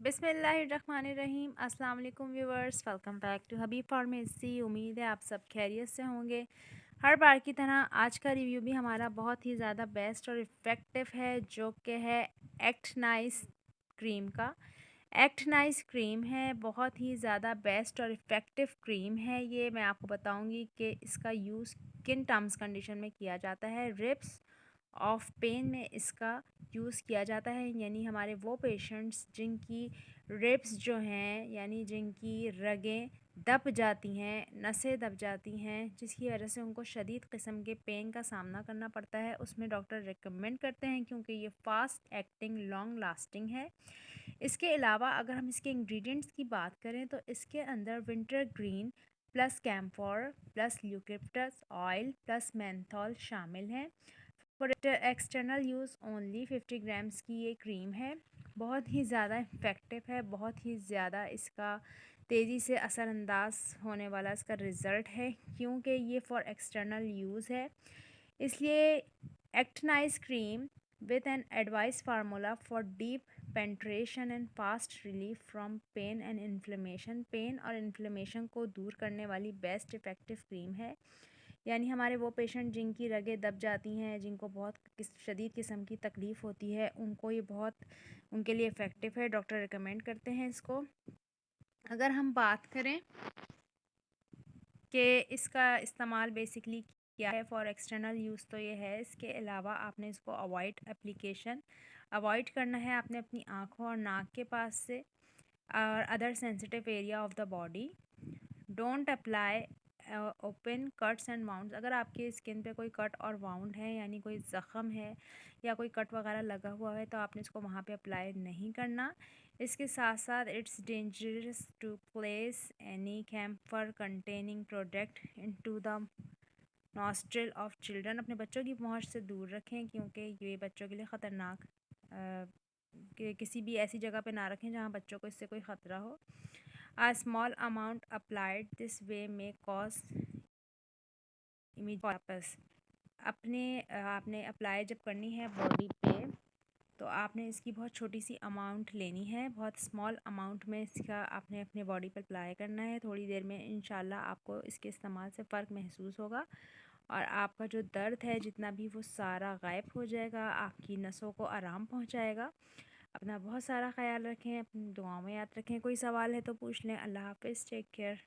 बिस्मिल्लाहिर्रहमानिर्रहीम। अस्सलाम वालेकुम viewers, welcome back to Habib pharmacy. उम्मीद है आप सब खैरियत से होंगे। हर बार की तरह आज का रिव्यू भी हमारा बहुत ही ज़्यादा बेस्ट और इफ़ेक्टिव है, जो कि है एक्ट नाइस क्रीम का। एक्ट नाइस क्रीम है, बहुत ही ज़्यादा बेस्ट और इफ़ेक्टिव क्रीम है ये। मैं आपको बताऊंगी कि इसका यूज़ किन टर्म्स कंडीशन में किया जाता है। रिब्स ऑफ पेन में इसका यूज़ किया जाता है, यानी हमारे वो पेशेंट्स जिनकी रिब्स जो हैं, यानी जिनकी रगें दब जाती हैं, नसें दब जाती हैं, जिसकी वजह से उनको शदीद किस्म के पेन का सामना करना पड़ता है, उसमें डॉक्टर रिकमेंड करते हैं क्योंकि ये फ़ास्ट एक्टिंग लॉन्ग लास्टिंग है। इसके अलावा अगर हम इसके इंग्रेडिएंट्स की बात करें तो इसके अंदर winter green plus camphor plus eucalyptus oil plus menthol शामिल हैं। For external use only 50 grams की ये क्रीम है। बहुत ही ज़्यादा इफ़ेक्टिव है, बहुत ही ज़्यादा इसका तेज़ी से असरअंदाज होने वाला इसका रिज़ल्ट है, क्योंकि ये फॉर एक्सटर्नल यूज़ है। इसलिए एक्टनाइज cream with an advice formula for deep penetration and fast relief from pain and inflammation। Pain और इन्फ्लेमेशन को दूर करने वाली बेस्ट इफ़ेक्टिव क्रीम है, यानी हमारे वो पेशेंट जिनकी रगें दब जाती हैं, जिनको बहुत शदीद किस्म की तकलीफ़ होती है, उनको ये बहुत उनके लिए इफ़ेक्टिव है। डॉक्टर रिकमेंड करते हैं इसको। अगर हम बात करें कि इसका इस्तेमाल बेसिकली क्या है फॉर एक्सटर्नल यूज़, तो ये है। इसके अलावा आपने इसको अवॉइड करना है आपने अपनी आँखों और नाक के पास से और other sensitive area of the body. Don't apply open cuts and wounds. अगर आपकी स्किन पे कोई कट और वाउंड है, यानी कोई ज़ख़म है या कोई कट वगैरह लगा हुआ है, तो आपने इसको वहाँ पे अप्लाई नहीं करना। इसके साथ साथ it's dangerous to place any camphor containing product into the nostril of children. अपने बच्चों की पहुँच से दूर रखें, क्योंकि ये बच्चों के लिए ख़तरनाक कि किसी भी ऐसी जगह पे ना रखें जहाँ बच्चों को इससे कोई ख़तरा हो। A small amount applied this way may cause immediate वापस आपने अप्लाई जब करनी है बॉडी पे, तो आपने इसकी बहुत छोटी सी अमाउंट लेनी है, बहुत स्मॉल अमाउंट में इसका आपने अपने बॉडी पर अप्लाई करना है। थोड़ी देर में इंशाल्लाह आपको इसके इस्तेमाल से फ़र्क महसूस होगा और आपका जो दर्द है जितना भी वो सारा गायब हो जाएगा, आपकी नसों को आराम पहुंचाएगा। अपना बहुत सारा ख्याल रखें, अपनी दुआओं में याद रखें। कोई सवाल है तो पूछ लें। अल्लाह हाफ़िज़, टेक केयर।